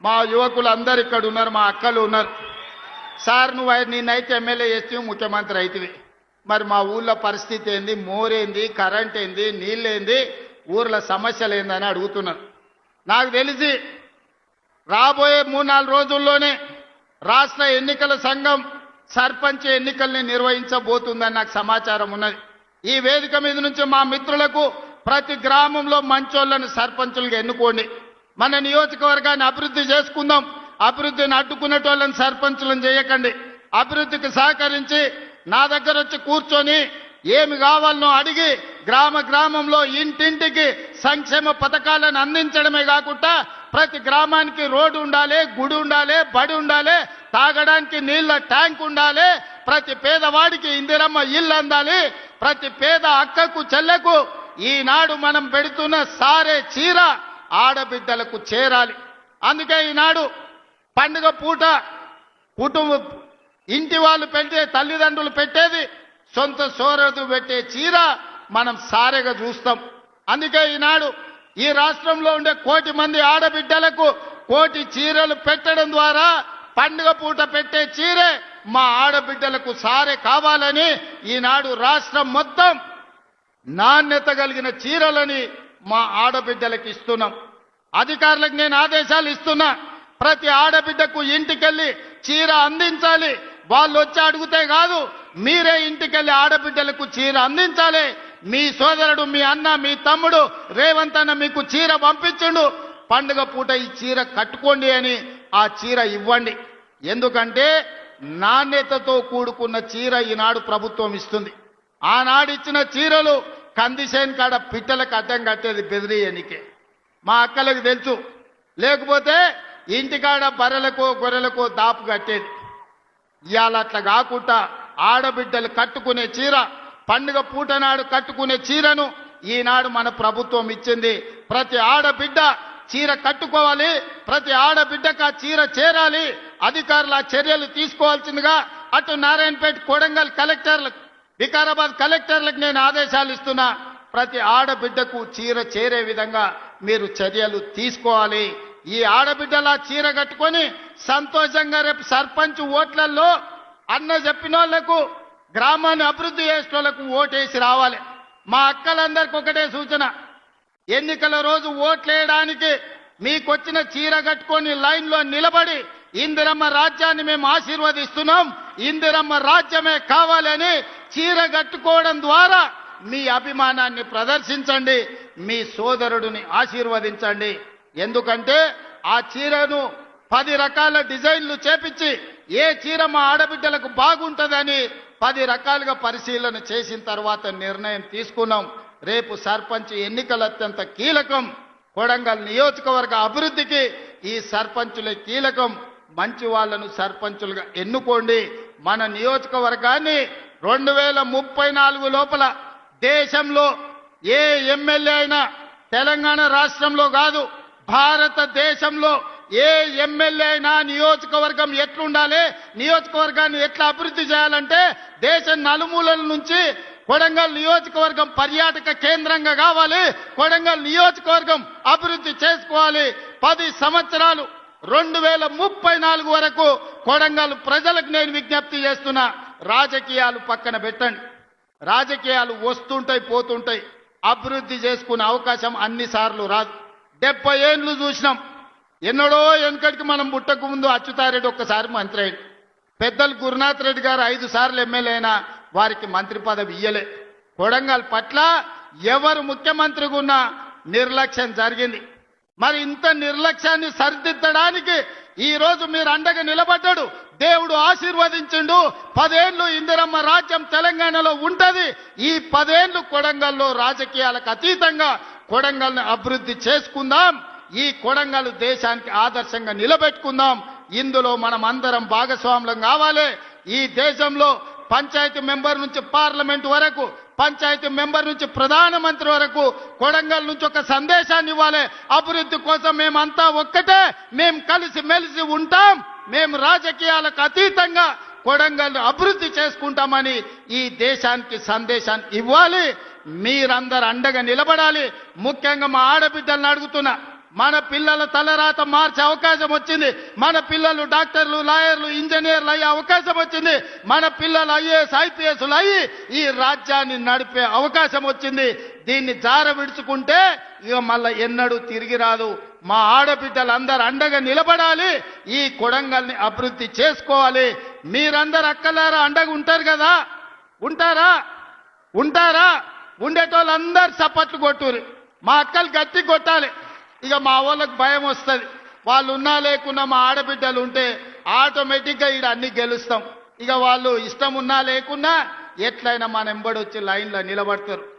మా యువకులు అందరు ఇక్కడ ఉన్నారు, మా అక్కలు ఉన్నారు. సార్ నువ్వు నిన్నైతే ఎమ్మెల్యే చేస్తే ముఖ్యమంత్రి అవుతుంది, మరి మా ఊళ్ళో పరిస్థితి ఏంది, మోరేంది, కరెంట్ ఏంది, నీళ్ళేంది, ఊర్ల సమస్యలు ఏందని అడుగుతున్నారు. నాకు తెలిసి రాబోయే 3-4 రోజుల్లోనే రాష్ట్ర ఎన్నికల సంఘం సర్పంచ్ ఎన్నికల్ని నిర్వహించబోతుందని నాకు సమాచారం ఉన్నది. ఈ వేదిక మీద నుంచి మా మిత్రులకు ప్రతి గ్రామంలో మంచోళ్లను సర్పంచులుగా ఎన్నుకోండి. మన నియోజకవర్గాన్ని అభివృద్ధి చేసుకుందాం. అభివృద్ధిని అడ్డుకునేటోళ్ళని సర్పంచులను చేయకండి. అభివృద్ధికి సహకరించి నా దగ్గర వచ్చి కూర్చొని ఏమి కావాలనో అడిగి గ్రామంలో ఇంటింటికి సంక్షేమ పథకాలను అందించడమే కాకుండా ప్రతి గ్రామానికి రోడ్డు ఉండాలి, గుడి ఉండాలి, బడి ఉండాలి, తాగడానికి నీళ్ల ట్యాంక్ ఉండాలి, ప్రతి పేదవాడికి ఇందిరమ్మ ఇల్లు అందాలి, ప్రతి పేద అక్కకు చెల్లెకు ఈనాడు మనం పెడుతున్న సారే చీర ఆడబిడ్డలకు చేరాలి. అందుకే ఈనాడు పండుగ పూట కుటుంబ ఇంటి వాళ్ళు పెట్టే, తల్లిదండ్రులు పెట్టేది, సొంత సోదరుడు పెట్టే చీర మనం సారెగా చూస్తాం. అందుకే ఈనాడు ఈ రాష్ట్రంలో ఉండే 1 కోటి మంది ఆడబిడ్డలకు 1 కోటి చీరలు పెట్టడం ద్వారా పండుగ పూట పెట్టే చీరే మా ఆడబిడ్డలకు సారే కావాలని ఈనాడు రాష్ట్రం మొత్తం నాణ్యత కలిగిన చీరలని మా ఆడబిడ్డలకు ఇస్తున్నాం. అధికారులకు నేను ఆదేశాలు ఇస్తున్నా, ప్రతి ఆడబిడ్డకు ఇంటికెళ్ళి చీర అందించాలి. వాళ్ళు వచ్చి అడిగితే కాదు, మీరే ఇంటికెళ్ళి ఆడబిడ్డలకు చీర అందించాలి. మీ సోదరుడు, మీ అన్న, మీ తమ్ముడు రేవంత్ అన్న మీకు చీర పంపించుండు, పండుగ పూట ఈ చీర కట్టుకోండి అని ఆ చీర ఇవ్వండి. ఎందుకంటే నాణ్యతతో కూడుకున్న చీర ఈనాడు ప్రభుత్వం ఇస్తుంది. ఆనాడు ఇచ్చిన చీరలు కందిసేన్ కాడ పిట్టలకు అడ్డం కట్టేది బెదిరియనికే, మా అక్కలకు తెలుసు. లేకపోతే ఇంటికాడ బర్రెలకో గొర్రెలకో దాపు కట్టేది. ఇవాళ అట్లా కాకుండా ఆడబిడ్డలు కట్టుకునే చీర, పండుగ పూట నాడు కట్టుకునే చీరను ఈనాడు మన ప్రభుత్వం ఇచ్చింది. ప్రతి ఆడబిడ్డ చీర కట్టుకోవాలి, ప్రతి ఆడబిడ్డకు ఆ చీర చేరాలి. అధికారులు ఆ చర్యలు తీసుకోవాల్సిందిగా అటు నారాయణపేట, కొడంగల్ కలెక్టర్లకు, వికారాబాద్ కలెక్టర్లకు నేను ఆదేశాలు ఇస్తున్నా. ప్రతి ఆడబిడ్డకు చీర చేరే విధంగా మీరు చర్యలు తీసుకోవాలి. ఈ ఆడబిడ్డల చీర కట్టుకొని సంతోషంగా రేపు సర్పంచ్ ఓట్లలో అన్న చెప్పిన వాళ్లకు, గ్రామాన్ని అభివృద్ధి చేసే వాళ్ళకు ఓటేసి రావాలి. మా అక్కలందరికీ ఒకటే సూచన, ఎన్నికల రోజు ఓట్లేయడానికి మీకొచ్చిన చీర కట్టుకొని లైన్లో నిలబడి ఇందిరమ్మ రాజ్యాన్ని మేము ఆశీర్వదిస్తున్నాం, ఇందిరమ్మ రాజ్యమే కావాలని చీర కట్టుకోవడం ద్వారా మీ అభిమానాన్ని ప్రదర్శించండి, మీ సోదరుడిని ఆశీర్వదించండి. ఎందుకంటే ఆ చీరను 10 రకాల డిజైన్లు చేపించి ఏ చీర మా ఆడబిడ్డలకు బాగుంటుందని 10 రకాలుగా పరిశీలన చేసిన తర్వాత నిర్ణయం తీసుకున్నాం. రేపు సర్పంచ్ ఎన్నికలు అత్యంత కీలకం. కొడంగల్ నియోజకవర్గ అభివృద్ధికి ఈ సర్పంచులే కీలకం. మంచి వాళ్లను సర్పంచులుగా ఎన్నుకోండి. మన నియోజకవర్గాన్ని 2034 లోపల దేశంలో ఏ ఎమ్మెల్యే అయినా తెలంగాణ రాష్ట్రంలో కాదు, భారతదేశంలో ఏ ఎమ్మెల్యే అయినా నియోజకవర్గం ఎట్లుండాలి, నియోజకవర్గాన్ని ఎట్లా అభివృద్ధి చేయాలంటే దేశం నలుమూలల నుంచి కొడంగల్ నియోజకవర్గం పర్యాటక కేంద్రంగా కావాలి, కొడంగల్ నియోజకవర్గం అభివృద్ధి చేసుకోవాలి. 10 సంవత్సరాలు 2034 వరకు కొడంగల్ ప్రజలకు నేను విజ్ఞప్తి చేస్తున్నా, రాజకీయాలు పక్కన పెట్టండి. రాజకీయాలు వస్తుంటాయి, పోతుంటాయి. అభివృద్ధి చేసుకునే అవకాశం అన్నిసార్లు రాదు. 70 ఏళ్ళు చూసినాం. ఎన్నడో వెనుకటికి మనం పుట్టక ముందు అచ్యుతారెడ్డి ఒక్కసారి మంత్రి అయ్యాడు. పెద్దలు గురునాథ్ రెడ్డి గారు 5 సార్లు ఎమ్మెల్యే అయినా వారికి మంత్రి పదవి ఇయ్యలే. కొడంగల్ పట్ల ఎవరు ముఖ్యమంత్రిగా ఉన్నా నిర్లక్ష్యం జరిగింది. మరి ఇంత నిర్లక్ష్యాన్ని సరిదిద్దడానికి ఈ రోజు మీరు అండగా నిలబడ్డాడు, దేవుడు ఆశీర్వదించిండు. 10 ఏళ్ళు ఇందిరమ్మ రాజ్యం తెలంగాణలో ఉంటది. ఈ 10 ఏళ్ళు కొడంగల్లో రాజకీయాలకు అతీతంగా కొడంగల్ని అభివృద్ధి చేసుకుందాం. ఈ కొడంగల్ దేశానికి ఆదర్శంగా నిలబెట్టుకుందాం. ఇందులో మనం అందరం భాగస్వాములం కావాలి. ఈ దేశంలో పంచాయతీ మెంబర్ నుంచి పార్లమెంట్ వరకు, పంచాయతీ మెంబర్ నుంచి ప్రధానమంత్రి వరకు కొడంగల్ నుంచి ఒక సందేశాన్ని ఇవ్వాలి. అభివృద్ధి కోసం మేమంతా ఒక్కటే, మేము కలిసి మెలిసి ఉంటాం, మేము రాజకీయాలకు అతీతంగా కొడంగల్ అభివృద్ధి చేసుకుంటామని ఈ దేశానికి సందేశాన్ని ఇవ్వాలి. మీరందరూ అండగా నిలబడాలి. ముఖ్యంగా మా ఆడబిడ్డలను అడుగుతున్నా, మన పిల్లల తలరాత మార్చే అవకాశం వచ్చింది. మన పిల్లలు డాక్టర్లు, లాయర్లు, ఇంజనీర్లు అయ్యే అవకాశం వచ్చింది. మన పిల్లలు ఐఏఎస్, ఐపీఎస్లు అయ్యి ఈ రాజ్యాన్ని నడిపే అవకాశం వచ్చింది. దీన్ని జార విడుచుకుంటే ఇక మళ్ళా ఎన్నడూ తిరిగి రాదు. మా ఆడబిడ్డలందరూ అండగా నిలబడాలి. ఈ కొడంగల్ని అభివృద్ధి చేసుకోవాలి. మీరందరూ అక్కలారా అండగా ఉంటారు కదా? ఉంటారా? ఉండేటోళ్ళందరూ చప్పట్లు కొట్టురు. మా అక్కలు గట్టి కొట్టాలి. ఇక మా వాళ్ళకి భయం వస్తుంది. వాళ్ళు ఉన్నా లేకున్నా మా ఆడబిడ్డలు ఉంటే ఆటోమేటిక్గా ఈడ అన్ని గెలుస్తాం. ఇక వాళ్ళు ఇష్టం ఉన్నా లేకున్నా ఎట్లయినా మన ఎంబడి వచ్చి లైన్లో నిలబడతారు.